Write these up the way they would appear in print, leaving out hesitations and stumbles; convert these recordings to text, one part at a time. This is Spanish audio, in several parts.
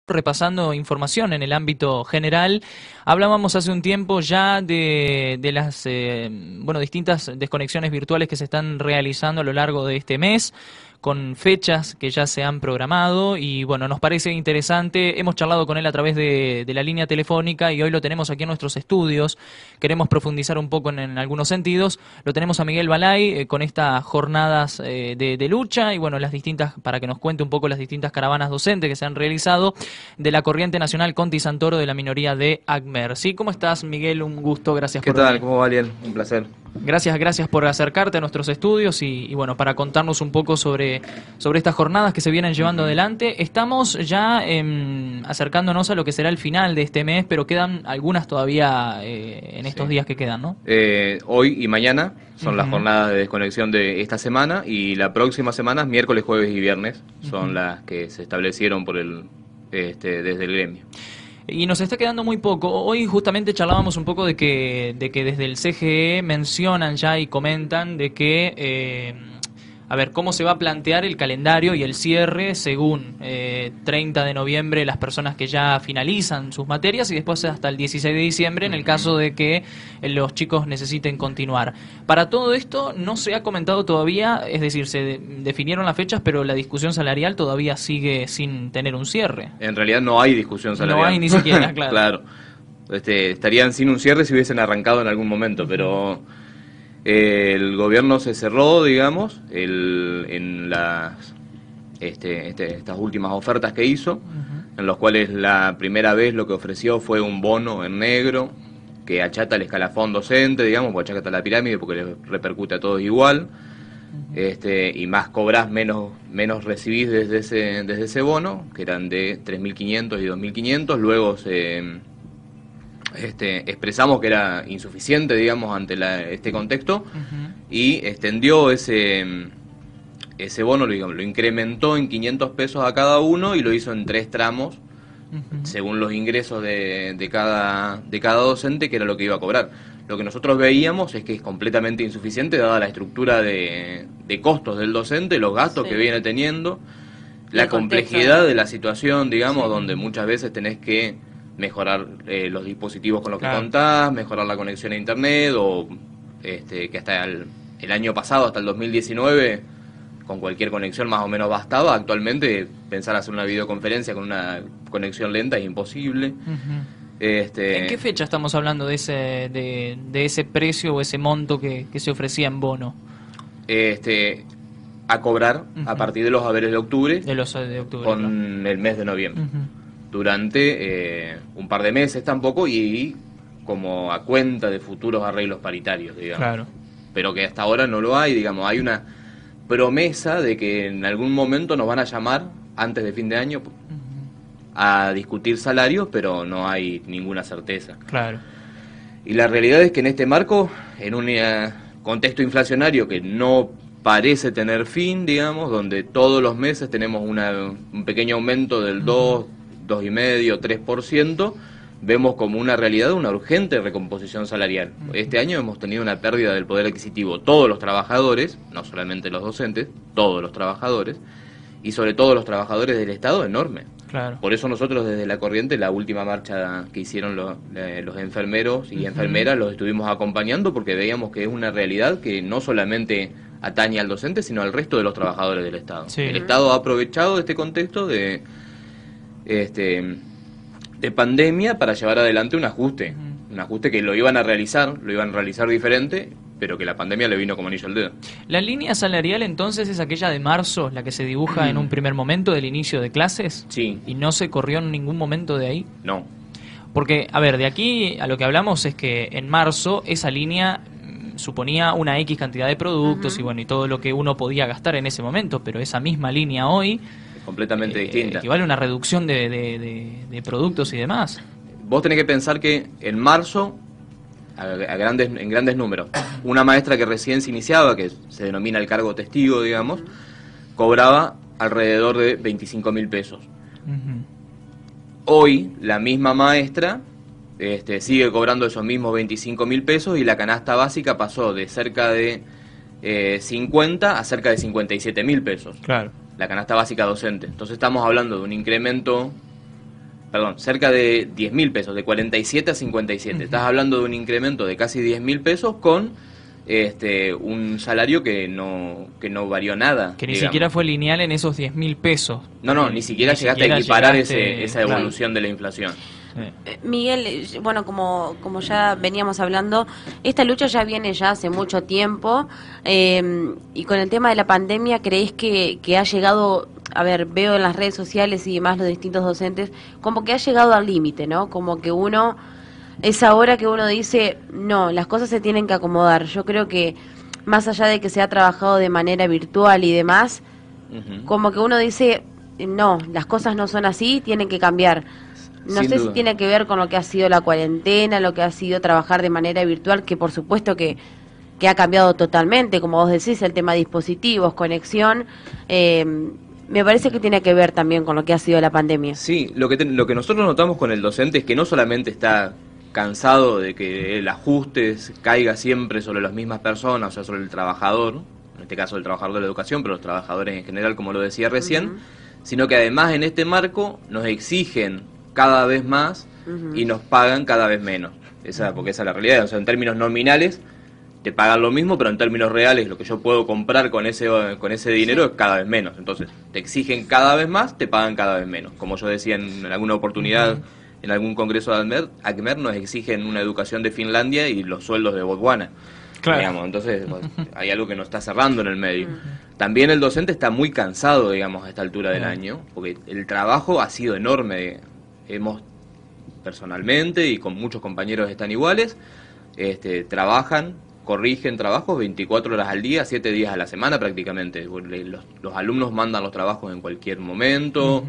repasando información en el ámbito general. Hablábamos hace un tiempo ya de las distintas desconexiones virtuales que se están realizando a lo largo de este mes, con fechas que ya se han programado y bueno, nos parece interesante. Hemos charlado con él a través de la línea telefónica y hoy lo tenemos aquí en nuestros estudios. Queremos profundizar un poco en algunos sentidos. Lo tenemos a Miguel Balay con estas jornadas de lucha y bueno, las distintas, para que nos cuente un poco las distintas caravanas docentes que se han realizado de la Corriente Nacional Conti Santoro de la minoría de ACMER. ¿Sí? ¿Cómo estás, Miguel? Un gusto, gracias por venir. ¿Qué tal? ¿Cómo va, Ariel? Un placer. Gracias por acercarte a nuestros estudios y bueno, para contarnos un poco sobre estas jornadas que se vienen llevando adelante. Estamos ya acercándonos a lo que será el final de este mes, pero quedan algunas todavía en estos días que quedan, ¿no? Hoy y mañana son las jornadas de desconexión de esta semana y la próxima semana, miércoles, jueves y viernes, son las que se establecieron por desde el gremio. Y nos está quedando muy poco. Hoy justamente charlábamos un poco de que desde el CGE mencionan ya y comentan de que, cómo se va a plantear el calendario y el cierre según 30 de noviembre las personas que ya finalizan sus materias y después hasta el 16 de diciembre en el caso de que los chicos necesiten continuar. Para todo esto no se ha comentado todavía, es decir, se definieron las fechas, pero la discusión salarial todavía sigue sin tener un cierre. En realidad no hay discusión salarial. No hay ni siquiera, claro. Claro. Estarían sin un cierre si hubiesen arrancado en algún momento, pero el gobierno se cerró, digamos, en estas últimas ofertas que hizo, en los cuales la primera vez lo que ofreció fue un bono en negro que achata el escalafón docente, digamos, porque achata la pirámide porque les repercute a todos igual, y más cobrás, menos recibís desde ese bono, que eran de 3.500 y 2.500, luego expresamos que era insuficiente, digamos, ante este contexto, y extendió ese bono, lo incrementó en 500 pesos a cada uno y lo hizo en 3 tramos, según los ingresos de cada docente, que era lo que iba a cobrar. Lo que nosotros veíamos es que es completamente insuficiente dada la estructura de costos del docente, los gastos que viene teniendo, la complejidad de la situación, digamos, donde muchas veces tenés que mejorar los dispositivos con los que contás, mejorar la conexión a internet, o que hasta el año pasado, hasta el 2019, con cualquier conexión más o menos bastaba. Actualmente pensar hacer una videoconferencia con una conexión lenta es imposible. ¿En qué fecha estamos hablando de ese precio o ese monto que se ofrecía en bono? A cobrar a partir de los haberes de octubre, con el mes de noviembre. Durante un par de meses tampoco, y como a cuenta de futuros arreglos paritarios, digamos. Claro. Pero que hasta ahora no lo hay, digamos. Hay una promesa de que en algún momento nos van a llamar antes de fin de año a discutir salarios, pero no hay ninguna certeza. Claro. Y la realidad es que en este marco, en un contexto inflacionario que no parece tener fin, digamos, donde todos los meses tenemos un pequeño aumento del 2,5%, 3%, vemos como una realidad una urgente recomposición salarial. Este año hemos tenido una pérdida del poder adquisitivo, todos los trabajadores, no solamente los docentes, todos los trabajadores, y sobre todo los trabajadores del Estado, enorme. Claro. Por eso nosotros desde la Corriente, la última marcha que hicieron los enfermeros y enfermeras, los estuvimos acompañando porque veíamos que es una realidad que no solamente atañe al docente, sino al resto de los trabajadores del Estado. Sí. El Estado ha aprovechado este contexto de pandemia para llevar adelante un ajuste que lo iban a realizar diferente, pero que la pandemia le vino como anillo al dedo. ¿La línea salarial entonces es aquella de marzo, la que se dibuja en un primer momento del inicio de clases? Sí. ¿Y no se corrió en ningún momento de ahí? No. Porque, de aquí a lo que hablamos es que en marzo esa línea suponía una X cantidad de productos y todo lo que uno podía gastar en ese momento, pero esa misma línea hoy es completamente distinta. Equivale a una reducción de productos y demás. Vos tenés que pensar que en marzo, en grandes números, una maestra que recién se iniciaba, que se denomina el cargo testigo, digamos, cobraba alrededor de 25.000 pesos. Hoy, la misma maestra sigue cobrando esos mismos 25.000 pesos y la canasta básica pasó de cerca de 50 a cerca de 57.000 pesos. Claro. La canasta básica docente. Entonces estamos hablando de un incremento perdón, cerca de 10.000 pesos, de 47 a 57. Estás hablando de un incremento de casi 10.000 pesos con un salario que no varió nada. Que ni siquiera fue lineal en esos 10.000 pesos. No, ni siquiera llegaste a equiparar esa evolución de la inflación. Miguel, bueno, como ya veníamos hablando, esta lucha ya viene ya hace mucho tiempo, y con el tema de la pandemia, ¿creéis que ha llegado, a ver, veo en las redes sociales y demás los distintos docentes, como que ha llegado al límite, ¿no? Como que es ahora que uno dice, no, las cosas se tienen que acomodar. Yo creo que más allá de que se ha trabajado de manera virtual y demás, como que uno dice, no, las cosas no son así, tienen que cambiar. No sé si tiene que ver con lo que ha sido la cuarentena, lo que ha sido trabajar de manera virtual, que por supuesto que ha cambiado totalmente, como vos decís, el tema de dispositivos, conexión, me parece que tiene que ver también con lo que ha sido la pandemia. Sí, lo que nosotros notamos con el docente es que no solamente está cansado de que el ajuste caiga siempre sobre las mismas personas, o sea, sobre el trabajador, en este caso el trabajador de la educación, pero los trabajadores en general, como lo decía recién, sino que además en este marco nos exigen cada vez más y nos pagan cada vez menos. Porque esa es la realidad. O sea, en términos nominales te pagan lo mismo, pero en términos reales lo que yo puedo comprar con ese dinero es cada vez menos. Entonces, te exigen cada vez más, te pagan cada vez menos. Como yo decía en alguna oportunidad, en algún congreso de ACMER nos exigen una educación de Finlandia y los sueldos de Botswana. Claro. Digamos, entonces hay algo que nos está cerrando en el medio. También el docente está muy cansado, digamos, a esta altura del año, porque el trabajo ha sido enorme. Hemos personalmente y con muchos compañeros están iguales, trabajan, corrigen trabajos 24 horas al día, 7 días a la semana prácticamente. Los alumnos mandan los trabajos en cualquier momento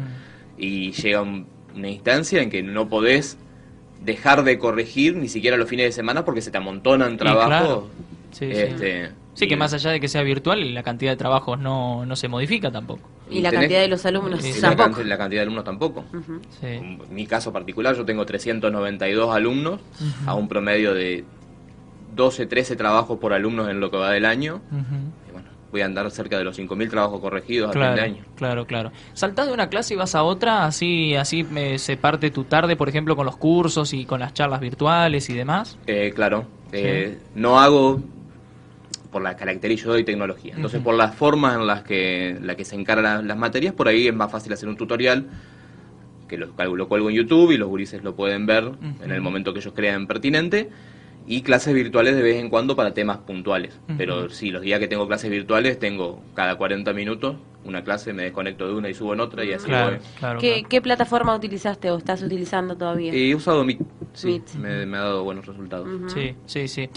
y llega una instancia en que no podés dejar de corregir ni siquiera los fines de semana porque se te amontonan trabajos. Claro. Sí, que más allá de que sea virtual, la cantidad de trabajos no se modifica tampoco. Y la cantidad de los alumnos tampoco. La cantidad de alumnos tampoco. En mi caso particular, yo tengo 392 alumnos, a un promedio de 12, 13 trabajos por alumnos en lo que va del año. Y bueno, voy a andar cerca de los 5.000 trabajos corregidos a fin de año. Claro. ¿Saltás de una clase y vas a otra? Así se parte tu tarde, por ejemplo, con los cursos y con las charlas virtuales y demás. Claro. No hago... por las características, yo doy tecnología. Entonces, por las formas en las que se encaran las materias, por ahí es más fácil hacer un tutorial, que lo cuelgo en YouTube y los gurises lo pueden ver en el momento que ellos crean pertinente, y clases virtuales de vez en cuando para temas puntuales. Pero sí, los días que tengo clases virtuales, tengo cada 40 minutos una clase, me desconecto de una y subo en otra, y así voy. ¿Qué plataforma utilizaste o estás utilizando todavía? He usado Meet, sí, me ha dado buenos resultados. Sí.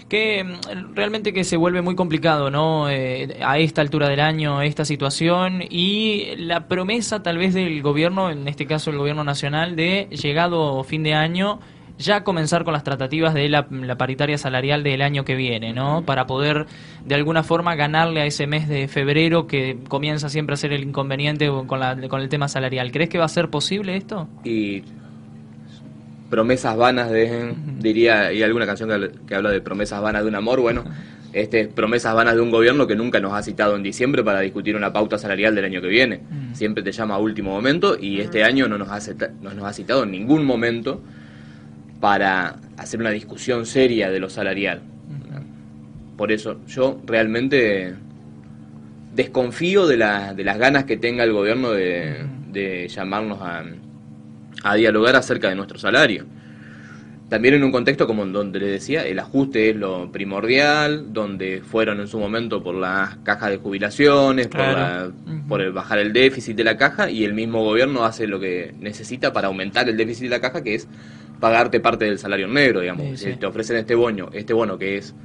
Que realmente que se vuelve muy complicado, ¿no? A esta altura del año, esta situación, y la promesa tal vez del gobierno, en este caso el gobierno nacional, de llegado fin de año ya comenzar con las tratativas de la paritaria salarial del año que viene, ¿no? Para poder de alguna forma ganarle a ese mes de febrero que comienza siempre a ser el inconveniente con el tema salarial. ¿Crees que va a ser posible esto? Y promesas vanas, diría, hay alguna canción que habla de promesas vanas de un amor, bueno, promesas vanas de un gobierno que nunca nos ha citado en diciembre para discutir una pauta salarial del año que viene. Siempre te llama a último momento, y este año no nos ha citado en ningún momento para hacer una discusión seria de lo salarial. Por eso yo realmente desconfío de las ganas que tenga el gobierno de llamarnos a dialogar acerca de nuestro salario. También en un contexto como donde les decía, el ajuste es lo primordial, donde fueron en su momento por las cajas de jubilaciones, por el bajar el déficit de la caja, y el mismo gobierno hace lo que necesita para aumentar el déficit de la caja, que es pagarte parte del salario negro, digamos. Si te ofrecen este bono que es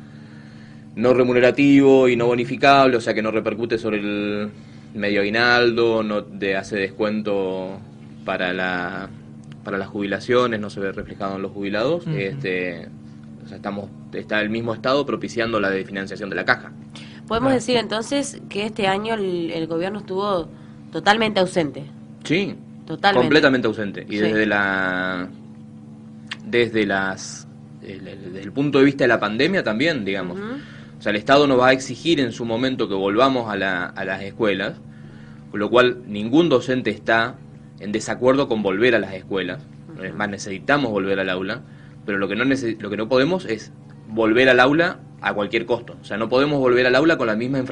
no remunerativo y no bonificable, o sea que no repercute sobre el medio aguinaldo, no hace descuento para las jubilaciones, no se ve reflejado en los jubilados. O sea, está el mismo Estado propiciando la desfinanciación de la caja. Podemos decir entonces que este año el gobierno estuvo totalmente ausente. Sí, completamente ausente. Y desde el punto de vista de la pandemia también, digamos. O sea, el Estado nos va a exigir en su momento que volvamos a las escuelas, con lo cual ningún docente está en desacuerdo con volver a las escuelas. Es más, necesitamos volver al aula, pero lo que no podemos es volver al aula a cualquier costo. O sea, no podemos volver al aula con la misma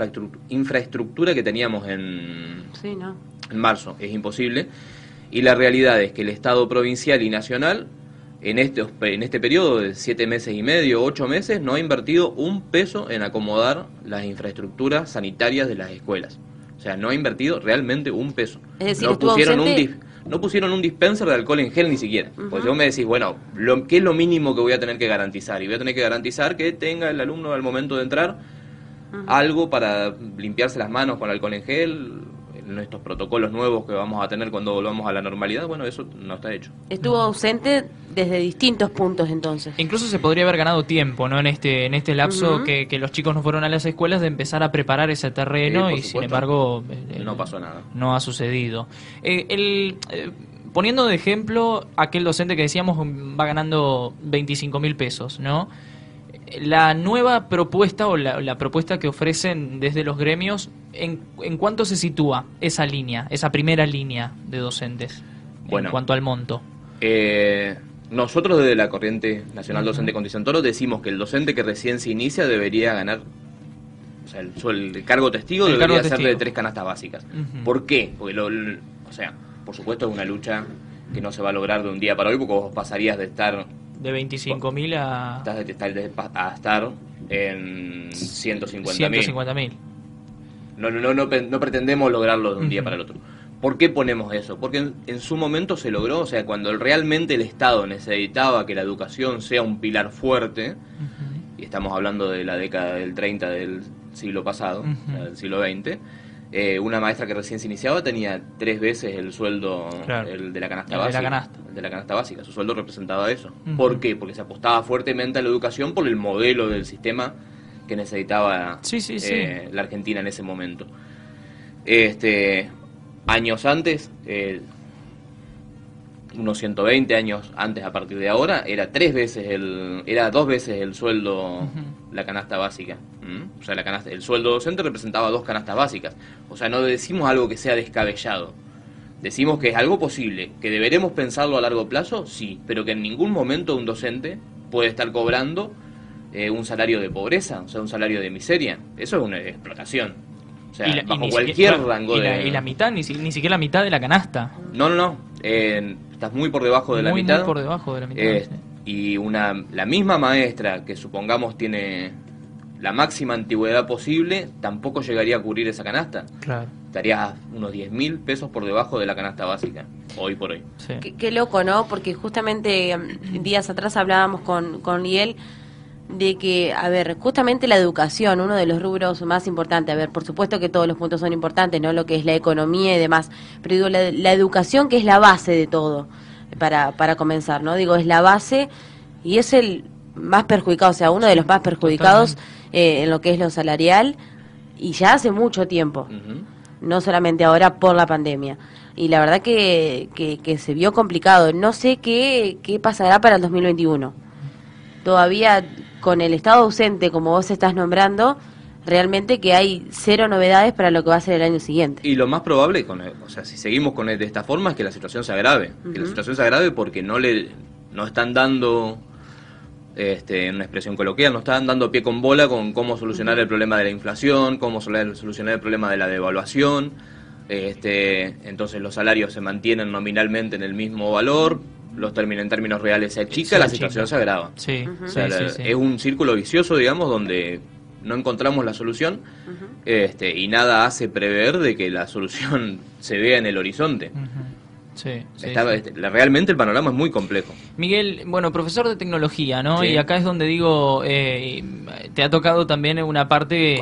infraestructura que teníamos en marzo. Es imposible. Y la realidad es que el Estado provincial y nacional, en este periodo de 7 meses y medio, 8 meses, no ha invertido un peso en acomodar las infraestructuras sanitarias de las escuelas. O sea, no ha invertido realmente un peso. Es decir, no pusieron un dispenser de alcohol en gel ni siquiera. Porque si vos me decís, bueno, ¿qué es lo mínimo que voy a tener que garantizar? Y voy a tener que garantizar que tenga el alumno al momento de entrar algo para limpiarse las manos con alcohol en gel, en estos protocolos nuevos que vamos a tener cuando volvamos a la normalidad. Bueno, eso no está hecho. Estuvo ausente desde distintos puntos entonces. Incluso se podría haber ganado tiempo, ¿no? En este lapso que los chicos no fueron a las escuelas, de empezar a preparar ese terreno, y sin embargo no pasó nada. No ha sucedido. Poniendo de ejemplo aquel docente que decíamos va ganando 25.000 pesos, ¿no? La nueva propuesta o la propuesta que ofrecen desde los gremios, ¿en cuánto se sitúa esa línea, esa primera línea de docentes, en cuanto al monto? Nosotros desde la Corriente Nacional Docente Condición Toro decimos que el docente que recién se inicia debería ganar, o sea, el cargo testigo debería ser de 3 canastas básicas. ¿Por qué? Porque, por supuesto es una lucha que no se va a lograr de un día para hoy, porque vos pasarías de estar de 25.000 a estar en 150.000. 150.000. No pretendemos lograrlo de un día para el otro. ¿Por qué ponemos eso? Porque en su momento se logró, o sea, cuando realmente el Estado necesitaba que la educación sea un pilar fuerte, y estamos hablando de la década del 30 del siglo pasado, o sea, del siglo XX, una maestra que recién se iniciaba tenía 3 veces el sueldo el de la canasta básica. El de la canasta básica, su sueldo representaba eso. ¿Por qué? Porque se apostaba fuertemente a la educación por el modelo del sistema que necesitaba la Argentina en ese momento. Años antes, unos 120 años antes a partir de ahora, era 2 veces el sueldo la canasta básica. O sea, el sueldo docente representaba 2 canastas básicas. O sea, no decimos algo que sea descabellado. Decimos que es algo posible, que deberemos pensarlo a largo plazo, sí, pero que en ningún momento un docente puede estar cobrando un salario de pobreza, o sea, un salario de miseria. Eso es una explotación. O sea, bajo cualquier rango de... Y la mitad, ni siquiera la mitad de la canasta. No. Estás muy por debajo de la mitad. Muy por debajo de la mitad. Y la misma maestra que supongamos tiene la máxima antigüedad posible, tampoco llegaría a cubrir esa canasta. Claro. Estarías unos 10.000 pesos por debajo de la canasta básica, hoy por hoy. Sí. Qué loco, ¿no? Porque justamente días atrás hablábamos con Liel de que, a ver, justamente la educación, uno de los rubros más importantes, a ver, por supuesto que todos los puntos son importantes, ¿no? Lo que es la economía y demás, pero digo, la educación, que es la base de todo, para comenzar, ¿no? Digo, es la base y es el más perjudicado, o sea, uno de los más perjudicados en lo que es lo salarial, y ya hace mucho tiempo, no solamente ahora por la pandemia. Y la verdad que se vio complicado. No sé qué pasará para el 2021. Todavía con el estado ausente, como vos estás nombrando, realmente que hay 0 novedades para lo que va a ser el año siguiente. Y lo más probable, si seguimos de esta forma, es que la situación se agrave. Que la situación se agrave porque no están dando, en una expresión coloquial, no están dando pie con bola con cómo solucionar el problema de la inflación, cómo solucionar el problema de la devaluación. Entonces los salarios se mantienen nominalmente en el mismo valor, en términos reales se achica, la situación se agrava. Sí, es un círculo vicioso, digamos, donde no encontramos la solución, y nada hace prever de que la solución se vea en el horizonte. Realmente el panorama es muy complejo. Miguel, bueno, profesor de tecnología, ¿no? Sí. Y acá es donde digo, te ha tocado también una parte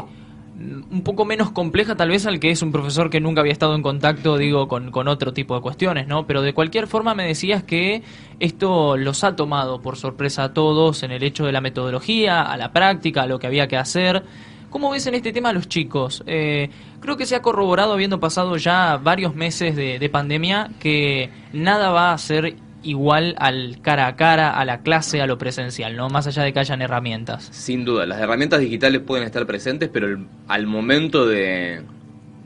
un poco menos compleja tal vez al que es un profesor que nunca había estado en contacto, digo, con otro tipo de cuestiones, ¿no? Pero de cualquier forma me decías que esto los ha tomado por sorpresa a todos en el hecho de la metodología, a la práctica, a lo que había que hacer. ¿Cómo ves en este tema a los chicos? Creo que se ha corroborado, habiendo pasado ya varios meses de pandemia, que nada va a ser igual al cara a cara, a la clase, a lo presencial, ¿no? Más allá de que hayan herramientas. Sin duda, las herramientas digitales pueden estar presentes, pero al momento de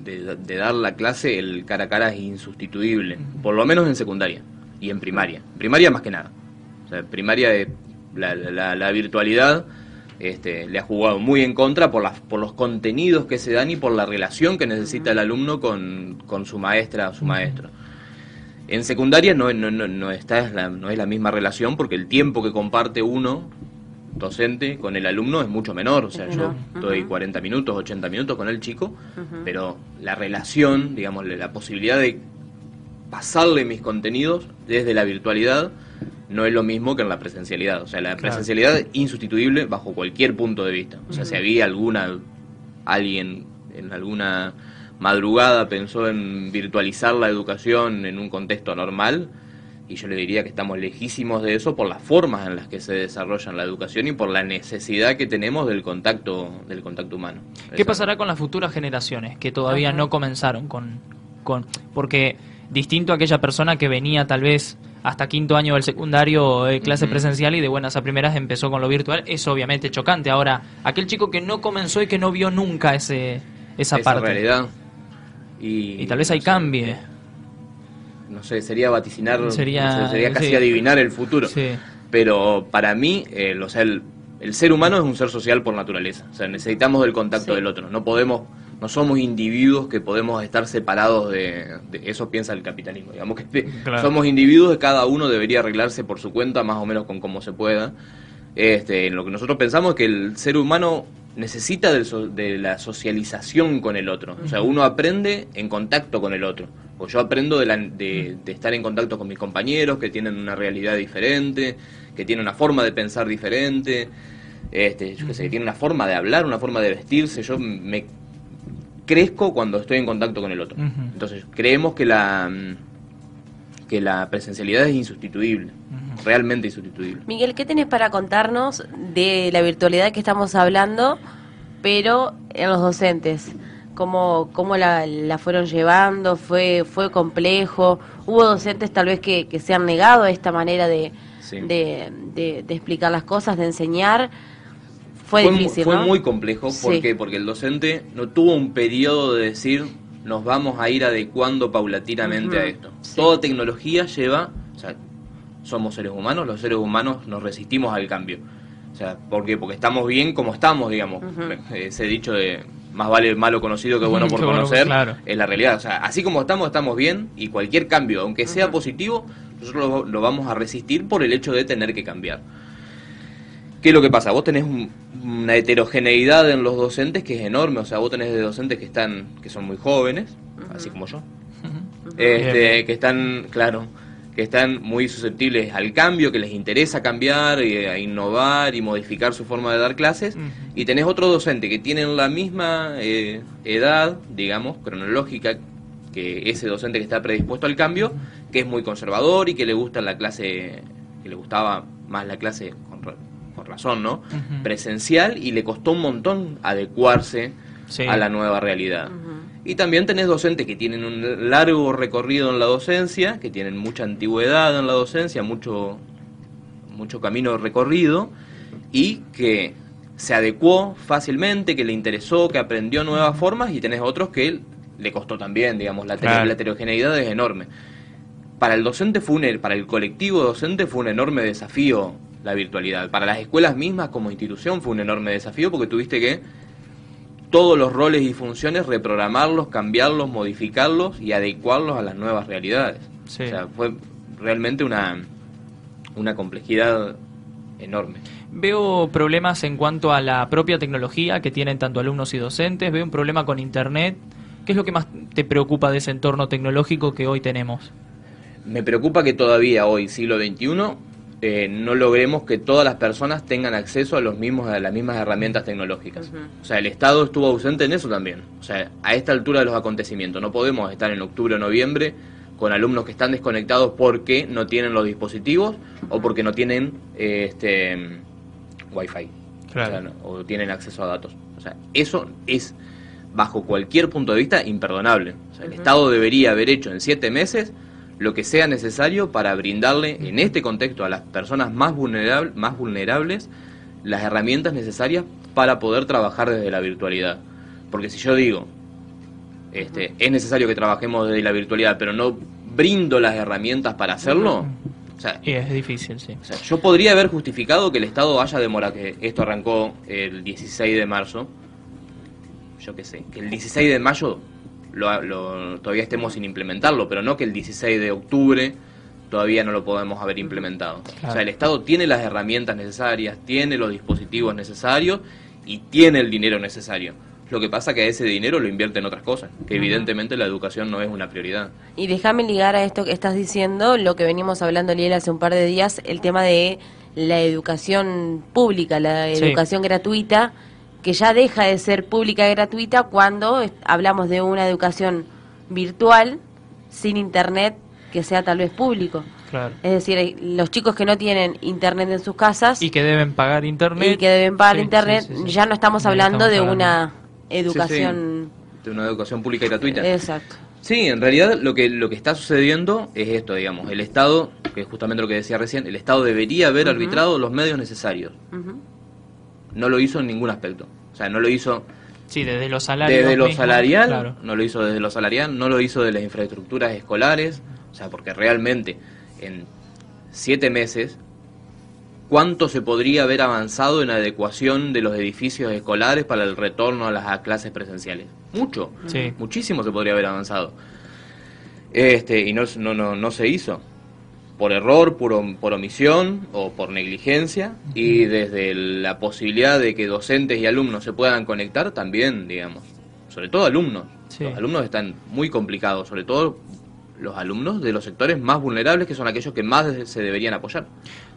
de dar la clase, el cara a cara es insustituible, por lo menos en secundaria y en primaria. Primaria más que nada. O sea, primaria, la virtualidad le ha jugado muy en contra por los contenidos que se dan y por la relación que necesita el alumno con su maestra o su maestro. En secundaria no es la misma relación, porque el tiempo que comparte uno, docente, con el alumno es mucho menor. O sea, yo estoy 40 minutos, 80 minutos con el chico, pero la relación, digamos, la posibilidad de pasarle mis contenidos desde la virtualidad no es lo mismo que en la presencialidad. O sea, la presencialidad es insustituible bajo cualquier punto de vista. O sea, si había alguien en alguna madrugada pensó en virtualizar la educación en un contexto normal, y yo le diría que estamos lejísimos de eso por las formas en las que se desarrolla la educación y por la necesidad que tenemos del contacto humano. ¿Qué pasará con las futuras generaciones que todavía no comenzaron porque distinto a aquella persona que venía tal vez hasta quinto año del secundario clase presencial y de buenas a primeras empezó con lo virtual, es obviamente chocante. Ahora, aquel chico que no comenzó y que no vio nunca esa parte. Realidad. Y tal vez ahí cambie. No sé, sería vaticinar, sería casi adivinar el futuro. Sí. Pero para mí, el ser humano es un ser social por naturaleza. O sea, necesitamos del contacto del otro. No somos individuos que podemos estar separados de eso, piensa el capitalismo. Digamos que somos individuos que cada uno debería arreglarse por su cuenta, más o menos con cómo se pueda. Lo que nosotros pensamos es que el ser humano necesita de la socialización con el otro. O sea, uno aprende en contacto con el otro. O yo aprendo de estar en contacto con mis compañeros que tienen una realidad diferente, que tienen una forma de pensar diferente, yo qué sé, que tienen una forma de hablar, una forma de vestirse. Yo me crezco cuando estoy en contacto con el otro. Entonces, creemos que la presencialidad es insustituible. Realmente insustituible. Miguel, ¿qué tenés para contarnos de la virtualidad que estamos hablando, pero en los docentes? ¿Cómo la fueron llevando? ¿Fue complejo? ¿Hubo docentes tal vez que se han negado a esta manera de explicar las cosas, de enseñar? Fue difícil, fue ¿no? Muy complejo. ¿Por qué? Porque el docente no tuvo un periodo de decir, nos vamos a ir adecuando paulatinamente a esto. Toda tecnología lleva... O sea, somos seres humanos, los seres humanos nos resistimos al cambio. O sea, ¿por qué? Porque estamos bien como estamos, digamos. Ese dicho de más vale malo conocido que bueno por conocer, es la realidad. O sea, así como estamos bien, y cualquier cambio, aunque sea positivo, nosotros lo vamos a resistir por el hecho de tener que cambiar. ¿Qué es lo que pasa? Vos tenés una heterogeneidad en los docentes que es enorme. O sea, vos tenés de docentes que son muy jóvenes, así como yo, que están muy susceptibles al cambio, que les interesa cambiar, a innovar y modificar su forma de dar clases, y tenés otro docente que tienen la misma edad, digamos, cronológica, que ese docente que está predispuesto al cambio, que es muy conservador y que le gusta que le gustaba más la clase, con razón, ¿no? Presencial, y le costó un montón adecuarse a la nueva realidad. Y también tenés docentes que tienen un largo recorrido en la docencia, que tienen mucha antigüedad en la docencia, mucho camino recorrido, y que se adecuó fácilmente, que le interesó, que aprendió nuevas formas, y tenés otros que le costó también, digamos, la heterogeneidad es enorme. Para el docente para el colectivo docente fue un enorme desafío la virtualidad. Para las escuelas mismas como institución fue un enorme desafío, porque tuviste que todos los roles y funciones reprogramarlos, cambiarlos, modificarlos y adecuarlos a las nuevas realidades. O sea, fue realmente una complejidad enorme. Veo problemas en cuanto a la propia tecnología que tienen tanto alumnos y docentes, veo un problema con Internet. ¿Qué es lo que más te preocupa de ese entorno tecnológico que hoy tenemos? Me preocupa que todavía hoy, siglo XXI, no logremos que todas las personas tengan acceso a las mismas herramientas tecnológicas. O sea, el Estado estuvo ausente en eso también. O sea, a esta altura de los acontecimientos no podemos estar en octubre o noviembre con alumnos que están desconectados porque no tienen los dispositivos o porque no tienen Wi-Fi. Claro. O tienen acceso a datos. O sea, eso es, bajo cualquier punto de vista, imperdonable. O sea, el Estado debería haber hecho en 7 meses lo que sea necesario para brindarle en este contexto a las personas más vulnerables las herramientas necesarias para poder trabajar desde la virtualidad. Porque si yo digo, es necesario que trabajemos desde la virtualidad, pero no brindo las herramientas para hacerlo. O sea, y es difícil, sí. O sea, yo podría haber justificado que el Estado haya demorado, que esto arrancó el 16 de marzo, yo qué sé, que el 16 de mayo todavía estemos sin implementarlo, pero no que el 16 de octubre todavía no lo podemos haber implementado. Claro. O sea, el Estado tiene las herramientas necesarias, tiene los dispositivos necesarios y tiene el dinero necesario. Lo que pasa es que ese dinero lo invierte en otras cosas, que evidentemente la educación no es una prioridad. Y déjame ligar a esto que estás diciendo, lo que venimos hablando, Liel, hace un par de días, el tema de la educación pública, la educación gratuita, que ya deja de ser pública y gratuita cuando hablamos de una educación virtual, sin internet, que sea tal vez público. Claro. Es decir, los chicos que no tienen internet en sus casas y que deben pagar internet, ya no estamos hablando de una educación... de una educación pública y gratuita. Exacto. Sí, en realidad lo que está sucediendo es esto, digamos, el Estado, que es justamente lo que decía recién, el Estado debería haber arbitrado los medios necesarios. No lo hizo en ningún aspecto. O sea, no lo hizo... Sí, desde lo salarial. Desde lo salarial, no lo hizo desde lo salarial, no lo hizo de las infraestructuras escolares, o sea, porque realmente en 7 meses, ¿cuánto se podría haber avanzado en la adecuación de los edificios escolares para el retorno a las clases presenciales? Mucho, muchísimo se podría haber avanzado. Y no se hizo. Por error, por omisión o por negligencia, y desde la posibilidad de que docentes y alumnos se puedan conectar también, digamos, sobre todo alumnos. Los alumnos están muy complicados, sobre todo los alumnos de los sectores más vulnerables, que son aquellos que más se deberían apoyar.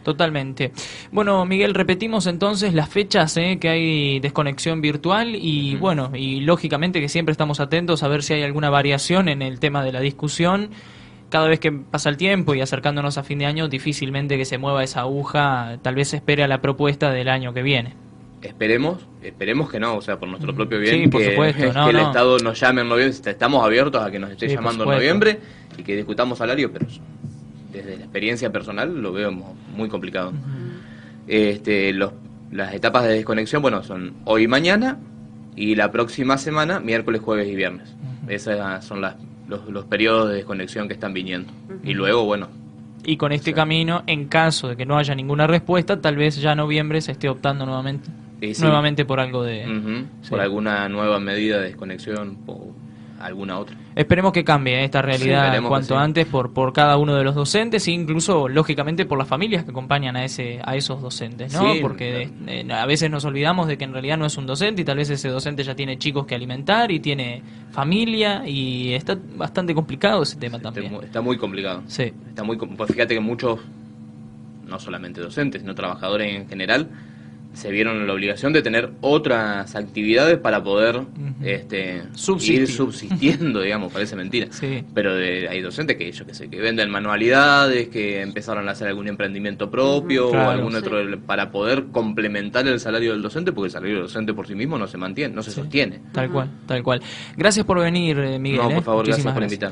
Totalmente. Bueno, Miguel, repetimos entonces las fechas que hay desconexión virtual y bueno, y lógicamente que siempre estamos atentos a ver si hay alguna variación en el tema de la discusión. Cada vez que pasa el tiempo y acercándonos a fin de año, difícilmente que se mueva esa aguja, tal vez se espere a la propuesta del año que viene. Esperemos que no, o sea, por nuestro propio bien, por supuesto, que el Estado nos llame en noviembre, estamos abiertos a que nos esté llamando en noviembre y que discutamos salario, pero desde la experiencia personal lo veo muy complicado. Las etapas de desconexión, bueno, son hoy y mañana, y la próxima semana, miércoles, jueves y viernes. Esas son los periodos de desconexión que están viniendo. Y luego, bueno... Y con este camino, en caso de que no haya ninguna respuesta, tal vez ya en noviembre se esté optando nuevamente por algo de... Por alguna nueva medida de desconexión o alguna otra. Esperemos que cambie esta realidad cuanto antes por cada uno de los docentes e incluso, lógicamente, por las familias que acompañan a esos docentes, ¿no? Porque a veces nos olvidamos de que en realidad no es un docente y tal vez ese docente ya tiene chicos que alimentar y tiene familia y está bastante complicado ese tema también. Está muy complicado. Sí. Pues fíjate que muchos, no solamente docentes, sino trabajadores en general, se vieron en la obligación de tener otras actividades para poder ir subsistiendo, digamos, parece mentira. Pero hay docentes que, yo qué sé, que venden manualidades, que empezaron a hacer algún emprendimiento propio o algún otro para poder complementar el salario del docente, porque el salario del docente por sí mismo no se mantiene, no se sostiene. Tal cual. Gracias por venir, Miguel. No, por favor, gracias por invitar.